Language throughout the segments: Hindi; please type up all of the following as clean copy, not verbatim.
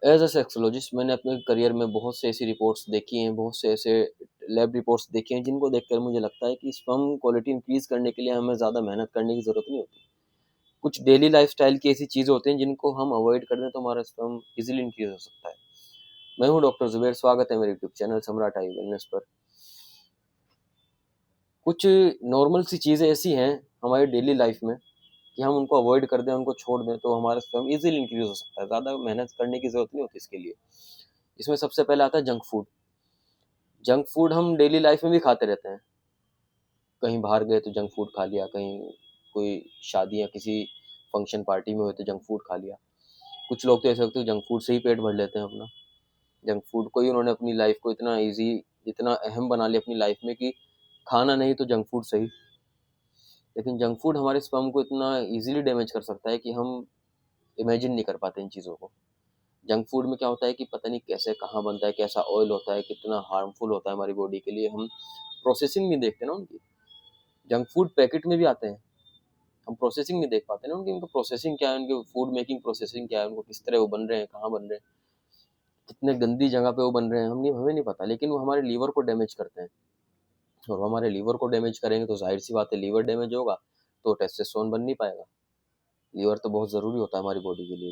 एज अ सेक्सोलॉजिस्ट मैंने अपने करियर में बहुत से ऐसी रिपोर्ट्स देखी हैं, बहुत से ऐसे लैब रिपोर्ट्स देखी हैं जिनको देखकर मुझे लगता है कि स्पर्म क्वालिटी इंक्रीज करने के लिए हमें ज़्यादा मेहनत करने की ज़रूरत नहीं होती। कुछ डेली लाइफस्टाइल की ऐसी चीज़ें होती हैं जिनको हम अवॉइड कर दें तो हमारा स्पर्म इजीली इंक्रीज हो सकता है। मैं हूं डॉक्टर जुबैर, स्वागत है मेरे यूट्यूब चैनल सम्राट आई वेलनेस पर। कुछ नॉर्मल सी चीज़ें ऐसी हैं हमारी डेली लाइफ में कि हम उनको अवॉइड कर दें, उनको छोड़ दें तो हमारा स्पर्म इजीली इंक्रीज हो सकता है। ज़्यादा मेहनत करने की ज़रूरत नहीं होती इसके लिए। इसमें सबसे पहले आता है जंक फूड। जंक फूड हम डेली लाइफ में भी खाते रहते हैं। कहीं बाहर गए तो जंक फूड खा लिया, कहीं कोई शादी या किसी फंक्शन पार्टी में हुए तो जंक फूड खा लिया। कुछ लोग तो ऐसे होते हैं जंक फूड से ही पेट भर लेते हैं अपना। जंक फूड को ही उन्होंने अपनी लाइफ को इतना ईजी, इतना अहम बना लिया अपनी लाइफ में कि खाना नहीं तो जंक फूड सही। लेकिन जंक फूड हमारे स्पर्म को इतना ईजिली डैमेज कर सकता है कि हम इमेजिन नहीं कर पाते इन चीज़ों को। जंक फूड में क्या होता है कि पता नहीं कैसे कहाँ बनता है, कैसा ऑयल होता है, कितना हार्मफुल होता है हमारी बॉडी के लिए, हम प्रोसेसिंग नहीं देखते ना उनकी। जंक फूड पैकेट में भी आते हैं, हम प्रोसेसिंग नहीं देख पाते ना उनकी, उनका प्रोसेसिंग क्या है, उनके फूड मेकिंग प्रोसेसिंग क्या है, उनको किस तरह वो बन रहे हैं, कहाँ बन रहे हैं, कितने गंदी जगह पे वो बन रहे हैं, हमें नहीं पता। लेकिन वो हमारे लीवर को डैमेज करते हैं, और वो हमारे लीवर को डैमेज करेंगे तो जाहिर सी बात है लीवर डैमेज होगा तो टेस्टोस्टेरोन बन नहीं पाएगा। लीवर तो बहुत ज़रूरी होता है हमारी बॉडी के लिए।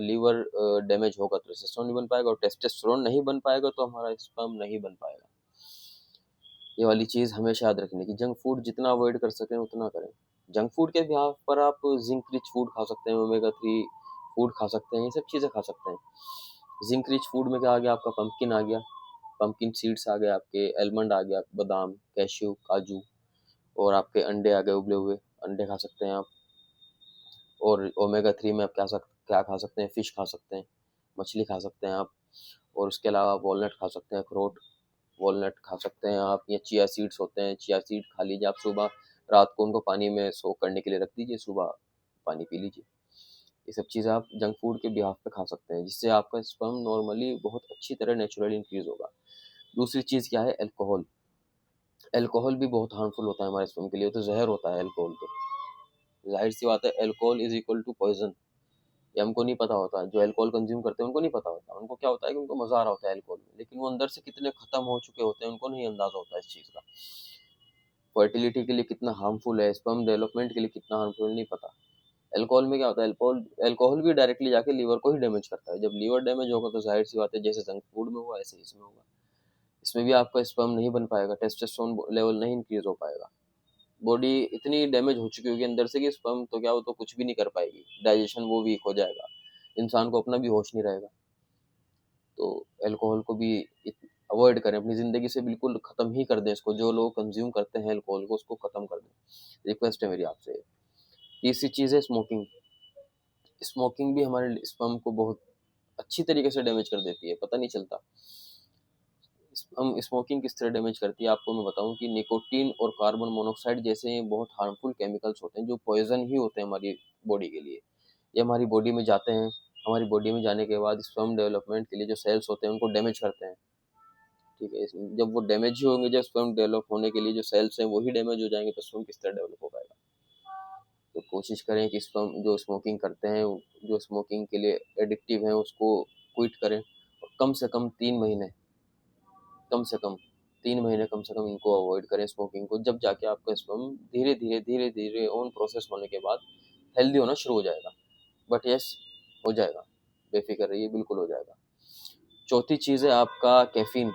लीवर डैमेज होगा तो टेस्टोस्टेरोन नहीं बन पाएगा, और टेस्टोस्टेरोन नहीं बन पाएगा तो हमारा स्पर्म नहीं बन पाएगा। ये वाली चीज़ हमेशा याद रखने की, जंक फूड जितना अवॉइड कर सकें उतना करें। जंक फूड के बिहाफ पर आप जिंक रिच फूड खा सकते हैं, ओमेगा 3 फूड खा सकते हैं, ये सब चीज़ें खा सकते हैं। जिंक रिच फूड में क्या आ गया, आपका पंपकिन आ गया, पंपकिन सीड्स आ गए, आपके एलमंड आ गया, बादाम, कैश्यू, काजू, और आपके अंडे आ गए, उबले हुए अंडे खा सकते हैं आप। और ओमेगा 3 में आप क्या खा सकते हैं, फिश खा सकते हैं, मछली खा सकते हैं आप। और उसके अलावा वॉलनट खा सकते हैं, अखरोट, वॉलनट खा सकते हैं आप। या चिया सीड्स होते हैं, चिया सीड खा लीजिए आप सुबह, रात को उनको पानी में सोक करने के लिए रख दीजिए, सुबह पानी पी लीजिए। ये सब चीज़ें आप जंक फूड के बिहाफ पे खा सकते हैं, जिससे आपका स्पर्म नॉर्मली बहुत अच्छी तरह नेचुरली इंक्रीज होगा। दूसरी चीज़ क्या है, अल्कोहल। अल्कोहल भी बहुत हार्मफुल होता है हमारे स्पर्म के लिए, तो जहर होता है अल्कोहल तो। जाहिर सी बात है, alcohol is equal to poison. ये हमको नहीं पता होता, जो अल्कोहल कंज्यूम करते हैं उनको नहीं पता होता। उनको क्या होता है कि उनको मजा आ रहा होता है अल्कोहल में, लेकिन वो अंदर से कितने खत्म हो चुके होते हैं उनको नहीं अंदाजा होता इस चीज़ का। फर्टिलिटी के लिए कितना हार्मफुल है, स्पर्म डेवलपमेंट के लिए कितना हार्मफुल नहीं पता। अल्कोहल में क्या होता है, अल्कोहल अल्कोहल भी डायरेक्टली जाके लीवर को ही डैमेज करता है। जब लीवर डैमेज होगा तो जाहिर सी बात है, जैसे जंक फूड में हुआ ऐसे ही इसमें होगा। इसमें भी आपका स्पर्म नहीं बन पाएगा, टेस्टोस्टेरोन लेवल नहीं इंक्रीज हो पाएगा। बॉडी इतनी डैमेज हो चुकी होगी अंदर से कि स्पर्म तो क्या, वो तो कुछ भी नहीं कर पाएगी, डाइजेशन वो वीक हो जाएगा, इंसान को अपना भी होश नहीं रहेगा। तो अल्कोहल को भी अवॉइड करें, अपनी ज़िंदगी से बिल्कुल ख़त्म ही कर दें इसको। जो लोग कंज्यूम करते हैं अल्कोहल को, उसको ख़त्म कर दें, रिक्वेस्ट है मेरी आपसे। तीसरी चीज़ है स्मोकिंग। स्मोकिंग भी हमारे स्पर्म को बहुत अच्छी तरीके से डैमेज कर देती है, पता नहीं चलता। हम स्मोकिंग किस तरह डैमेज करती है आपको मैं बताऊं कि निकोटीन और कार्बन मोनोऑक्साइड जैसे बहुत हार्मफुल केमिकल्स होते हैं, जो पॉइजन ही होते हैं हमारी बॉडी के लिए। ये हमारी बॉडी में जाते हैं, हमारी बॉडी में जाने के बाद स्पर्म डेवलपमेंट के लिए जो सेल्स होते हैं उनको डैमेज करते हैं। ठीक है, जब वो डैमेज ही होंगे, जब स्पर्म डेवलप होने के लिए जो सेल्स हैं वही डैमेज हो जाएंगे, तो स्पर्म किस तरह डेवलप हो पाएगा। तो कोशिश करें कि स्पर्म जो स्मोकिंग करते हैं, जो स्मोकिंग के लिए एडिक्टिव हैं, उसको क्विट करें। और कम से कम 3 महीने कम से कम इनको अवॉइड करें स्मोकिंग को, जब जाके आपका स्पर्म धीरे धीरे ओन प्रोसेस होने के बाद हेल्दी होना शुरू हो जाएगा। बट यस, हो जाएगा, बेफिक्र रहिए, बिल्कुल हो जाएगा। चौथी चीज़ है आपका कैफीन।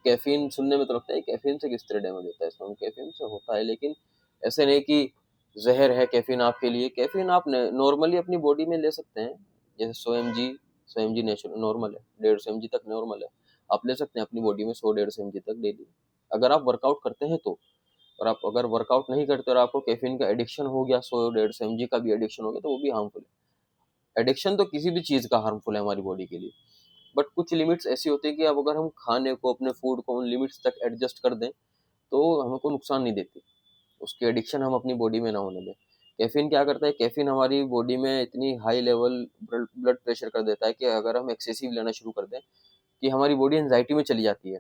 कैफीन सुनने में तो लगता है कैफीन से किस तरह डैमेज होता है, स्पर्म कैफीन से होता है, लेकिन ऐसे नहीं कि जहर है कैफीन आपके लिए। कैफीन आप नॉर्मली अपनी बॉडी में ले सकते हैं, जैसे 100 mg नेचुरल नॉर्मल है, 150 mg तक नॉर्मल है। आप ले सकते हैं अपनी बॉडी में 100 150 mg तक डेली, अगर आप वर्कआउट करते हैं तो। और आप अगर वर्कआउट नहीं करते और आपको कैफीन का एडिक्शन हो गया, 100 150 mg का भी एडिक्शन हो गया, तो वो भी हार्मफुल है। एडिक्शन तो किसी भी चीज़ का हार्मफुल है हमारी बॉडी के लिए। बट कुछ लिमिट्स ऐसी होती है कि अब अगर हम खाने को, अपने फूड को उन लिमिट्स तक एडजस्ट कर दें तो हमको नुकसान नहीं देती, उसकी एडिक्शन हम अपनी बॉडी में ना होने दें। कैफीन क्या करता है, कैफीन हमारी बॉडी में इतनी हाई लेवल ब्लड प्रेशर कर देता है कि अगर हम एक्सेसिव लेना शुरू कर दें कि हमारी बॉडी एंजाइटी में चली जाती है,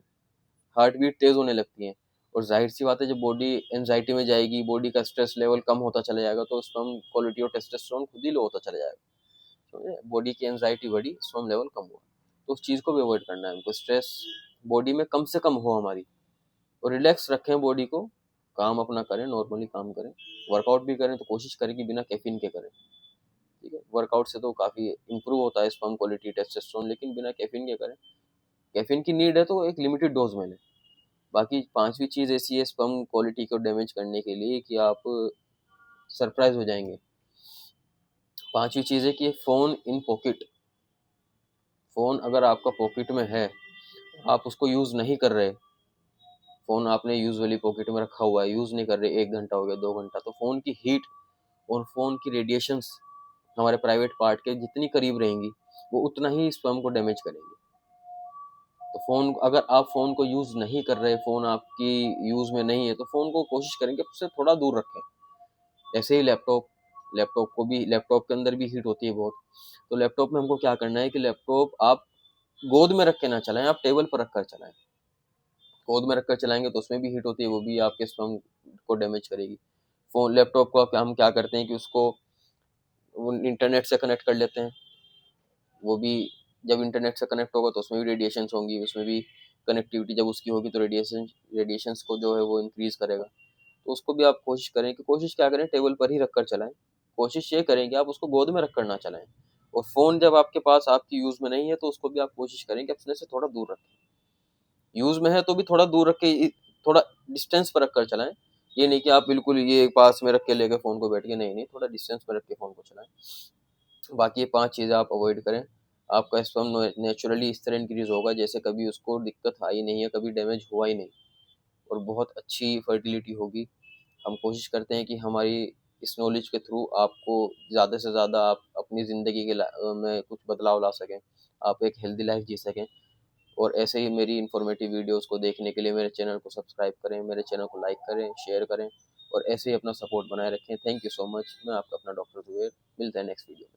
हार्ट बीट तेज होने लगती है। और जाहिर सी बात है, जब बॉडी एंजाइटी में जाएगी, बॉडी का स्ट्रेस लेवल कम होता चला जाएगा, तो स्पर्म क्वालिटी और टेस्टोस्टेरोन खुद ही लो होता चला जाएगा। बॉडी की एंजाइटी बढ़ी, स्पर्म लेवल कम हुआ, तो उस चीज़ को भी अवॉइड करना है हमको। स्ट्रेस बॉडी में कम से कम हो हमारी, और रिलैक्स रखें बॉडी को, काम अपना करें, नॉर्मली काम करें। वर्कआउट भी करें तो कोशिश करें कि बिना कैफीन के करें, ठीक है। वर्कआउट से तो काफ़ी इंप्रूव होता है स्पर्म क्वालिटी, टेस्टोस्टेरोन, लेकिन बिना कैफीन के करें। कैफीन की नीड है तो एक लिमिटेड डोज में लें। बाकी पांचवी चीज़ ऐसी है स्पर्म क्वालिटी को डैमेज करने के लिए कि आप सरप्राइज हो जाएंगे। पांचवी चीज़ है कि फ़ोन इन पॉकेट। फ़ोन अगर आपका पॉकेट में है, आप उसको यूज़ नहीं कर रहे, फ़ोन आपने यूजुअली पॉकेट में रखा हुआ है, यूज़ नहीं कर रहे, 1 घंटा हो गया, 2 घंटा, तो फ़ोन की हीट और फ़ोन की रेडिएशंस हमारे प्राइवेट पार्ट के जितनी करीब रहेंगी, वो उतना ही स्पर्म को डैमेज करेंगे। तो फ़ोन, अगर आप फ़ोन को यूज़ नहीं कर रहे, फ़ोन आपकी यूज़ में नहीं है, तो फ़ोन को कोशिश करेंगे उससे थोड़ा दूर रखें। ऐसे ही लैपटॉप, लैपटॉप के अंदर भी हीट होती है बहुत। तो लैपटॉप में हमको क्या करना है कि लैपटॉप आप गोद में रख के ना चलाएं, आप टेबल पर रख कर चलाएं। गोद में रख कर चलाएंगे तो उसमें भी हीट होती है, वो भी आपके स्पर्म को डैमेज करेगी। फ़ोन लैपटॉप को हम क्या करते हैं कि उसको इंटरनेट से कनेक्ट कर लेते हैं, वो भी जब इंटरनेट से कनेक्ट होगा तो उसमें भी रेडिएशंस होंगी, उसमें भी कनेक्टिविटी जब उसकी होगी तो रेडिएशंस को जो है वो इंक्रीज करेगा। तो उसको भी आप कोशिश करें कि, कोशिश क्या करें, टेबल पर ही रख कर चलाएं। कोशिश ये करें कि आप उसको गोद में रख कर ना चलाएं। और फ़ोन जब आपके पास आपकी यूज़ में नहीं है तो उसको भी आप कोशिश करें कि अपने से थोड़ा दूर रखें। यूज़ में है तो भी थोड़ा दूर रख के, थोड़ा डिस्टेंस पर रख कर चलाएं। ये नहीं कि आप बिल्कुल ये पास में रख के लेके फ़ोन को बैठ गए, नहीं नहीं, थोड़ा डिस्टेंस पर रख के फ़ोन को चलाएं। बाकी ये 5 चीज़ें आप अवॉइड करें, आपका स्पर्म नेचुरली इस तरह इंक्रीज़ होगा जैसे कभी उसको दिक्कत आई नहीं है, कभी डैमेज हुआ ही नहीं, और बहुत अच्छी फर्टिलिटी होगी। हम कोशिश करते हैं कि हमारी इस नॉलेज के थ्रू आपको ज़्यादा से ज़्यादा आप अपनी ज़िंदगी के में कुछ बदलाव ला सकें, आप एक हेल्दी लाइफ जी सकें। और ऐसे ही मेरी इन्फॉर्मेटिव वीडियोस को देखने के लिए मेरे चैनल को सब्सक्राइब करें, मेरे चैनल को लाइक करें, शेयर करें, और ऐसे ही अपना सपोर्ट बनाए रखें। Thank you so much. मैं आपका अपना डॉक्टर जुबेर, मिलते हैं नेक्स्ट वीडियो में।